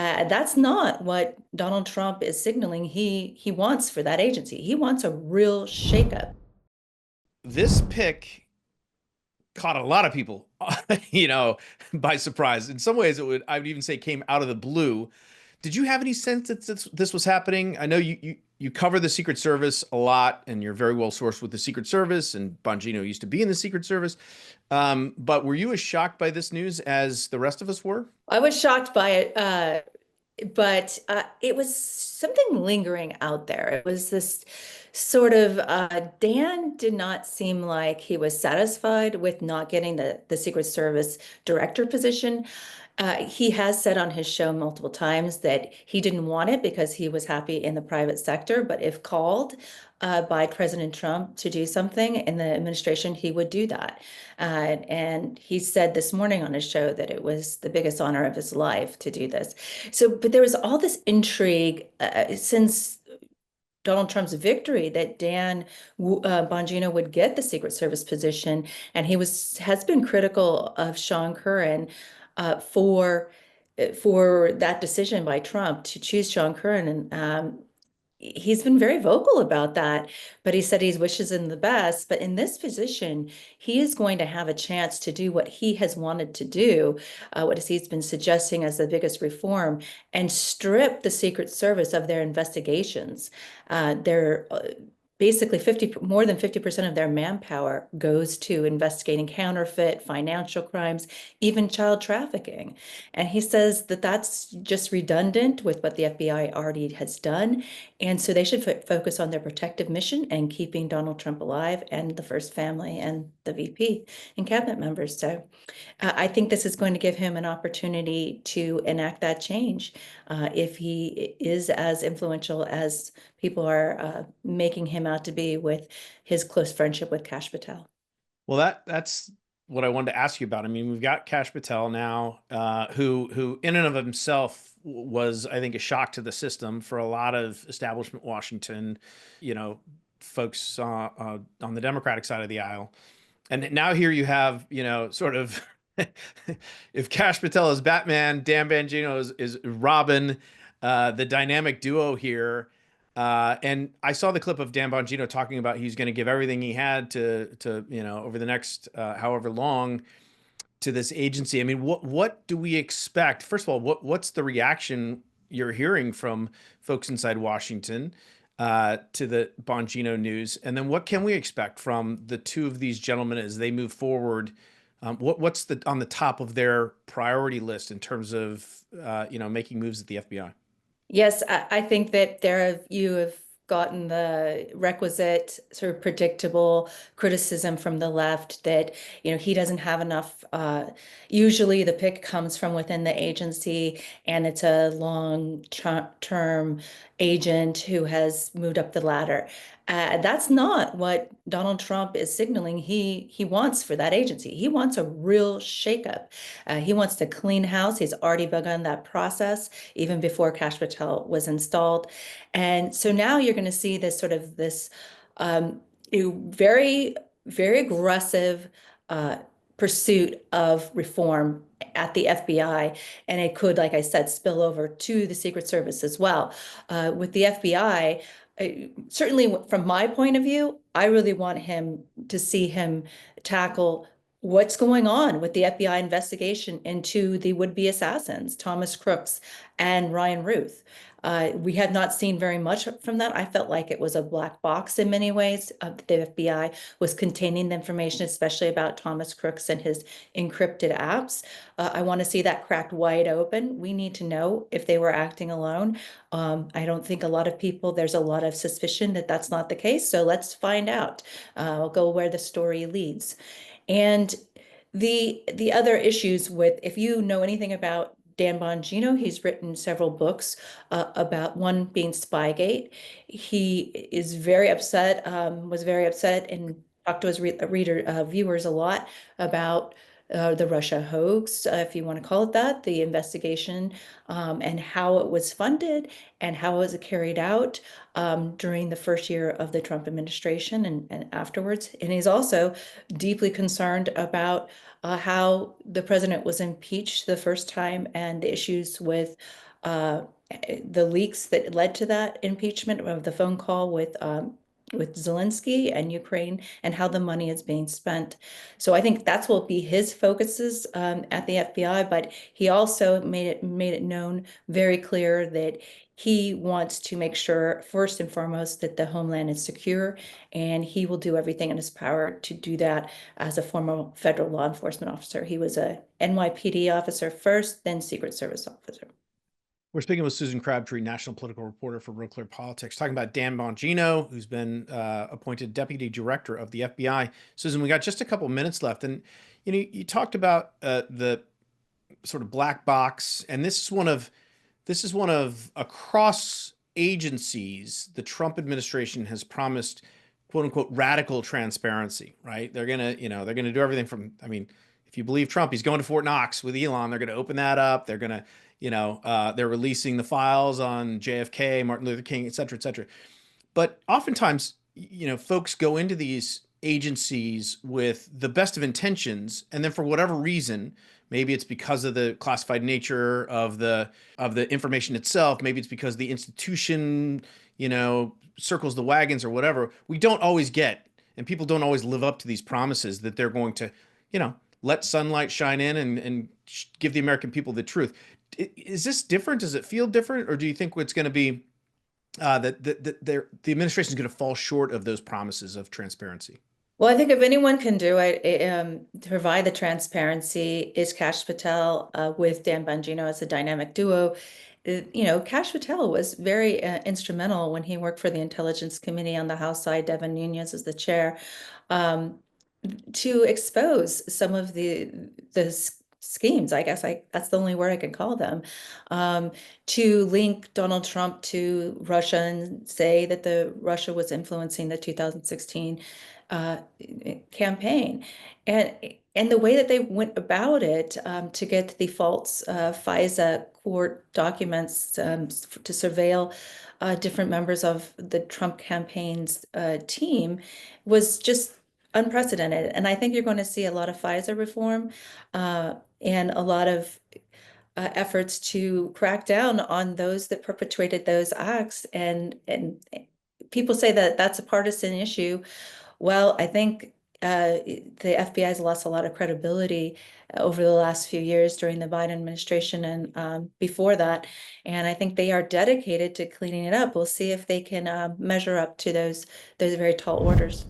That's not what Donald Trump is signaling he wants for that agency. He wants a real shakeup. This pick caught a lot of people, by surprise. In some ways, I would even say came out of the blue. Did you have any sense that this was happening? I know you cover the Secret Service a lot, and you're very well sourced with the Secret Service, and Bongino used to be in the Secret Service. But were you as shocked by this news as the rest of us were? I was shocked by it, but it was something lingering out there. It was this sort of Dan did not seem like he was satisfied with not getting the Secret Service director position. He has said on his show multiple times that he didn't want it because he was happy in the private sector, but if called by President Trump to do something in the administration, he would do that. And he said this morning on his show that it was the biggest honor of his life to do this. So, but there was all this intrigue since Donald Trump's victory that Dan Bongino would get the Secret Service position, and he has been critical of Sean Curran for that decision by Trump to choose Sean Curran, and he's been very vocal about that, but he said he wishes him the best. But in this position, he is going to have a chance to do what he has wanted to do, what he's been suggesting as the biggest reform, and strip the Secret Service of their investigations. They're basically more than 50% of their manpower goes to investigating counterfeit, financial crimes, even child trafficking. And he says that that's just redundant with what the FBI already has done. And so they should focus on their protective mission and keeping Donald Trump alive and the first family and the VP and cabinet members. So I think this is going to give him an opportunity to enact that change if he is as influential as people are making him out to be with his close friendship with Kash Patel. Well, that's what I wanted to ask you about. I mean, we've got Kash Patel now, who in and of himself was, I think, a shock to the system for a lot of establishment Washington, you know, folks on the Democratic side of the aisle. And now here you have, sort of, if Kash Patel is Batman, Dan Bongino is Robin, the dynamic duo here. And I saw the clip of Dan Bongino talking about he's going to give everything he had to over the next however long to this agency. I mean, what do we expect? First of all, what's the reaction you're hearing from folks inside Washington to the Bongino news? And then what can we expect from the two of these gentlemen as they move forward? What's on the top of their priority list in terms of making moves at the FBI? Yes, I think that you have gotten the requisite sort of predictable criticism from the left that, he doesn't have enough. Usually the pick comes from within the agency, and it's a long-term agent who has moved up the ladder. That's not what Donald Trump is signaling he wants for that agency. He wants a real shakeup. He wants to clean house. He's already begun that process even before Kash Patel was installed. And so now you're going to see this very, very aggressive pursuit of reform at the FBI. And it could, like I said, spill over to the Secret Service as well. With the FBI, certainly from my point of view, I really want to see him tackle what's going on with the FBI investigation into the would-be assassins, Thomas Crooks and Ryan Ruth. We have not seen very much from that. I felt like it was a black box in many ways. The FBI was containing the information, especially about Thomas Crooks and his encrypted apps. I want to see that cracked wide open. We need to know if they were acting alone. I don't think there's a lot of suspicion that that's not the case. So let's find out. I'll go where the story leads. And the other issues if you know anything about Dan Bongino, he's written several books about, one being Spygate. He is very upset, was very upset, and talked to his viewers a lot about the Russia hoax, if you want to call it that, the investigation, and how it was funded and how it was carried out during the first year of the Trump administration and afterwards. And he's also deeply concerned about how the president was impeached the first time and the issues with uh, the leaks that led to that impeachment of the phone call with Zelensky and Ukraine and how the money is being spent. So I think that's will be his focuses at the FBI. But he also made it known very clear that he wants to make sure, first and foremost, that the homeland is secure, and he will do everything in his power to do that as a former federal law enforcement officer. He was a NYPD officer first, then Secret Service officer. We're speaking with Susan Crabtree, national political reporter for Real Clear Politics, talking about Dan Bongino, who's been appointed deputy director of the FBI. Susan, we got just a couple minutes left, and you talked about the sort of black box, and this is one of across agencies the Trump administration has promised quote unquote radical transparency, right? They're gonna do everything from, I mean, if you believe Trump, he's going to Fort Knox with Elon. They're going to open that up. They're going to, they're releasing the files on JFK, Martin Luther King, et cetera, et cetera. But oftentimes, folks go into these agencies with the best of intentions, and then for whatever reason, maybe it's because of the classified nature of the information itself, maybe it's because the institution, circles the wagons or whatever. We don't always get, and people don't always live up to these promises that they're going to, let sunlight shine in and give the American people the truth. Is this different? Does it feel different, or do you think it's going to be the administration is going to fall short of those promises of transparency? Well, I think if anyone can do it, to provide the transparency is Kash Patel with Dan Bongino as a dynamic duo. Kash Patel was very instrumental when he worked for the Intelligence Committee on the House side. Devin Nunes is the chair. Um, to expose some of the schemes, I guess that's the only word I can call them, to link Donald Trump to Russia and say that Russia was influencing the 2016 campaign, and the way that they went about it to get the false FISA court documents to surveil different members of the Trump campaign's team was just unprecedented. And I think you're going to see a lot of FISA reform and a lot of efforts to crack down on those that perpetrated those acts. And people say that that's a partisan issue. Well, I think the FBI has lost a lot of credibility over the last few years during the Biden administration and before that. And I think they are dedicated to cleaning it up. We'll see if they can measure up to those very tall orders.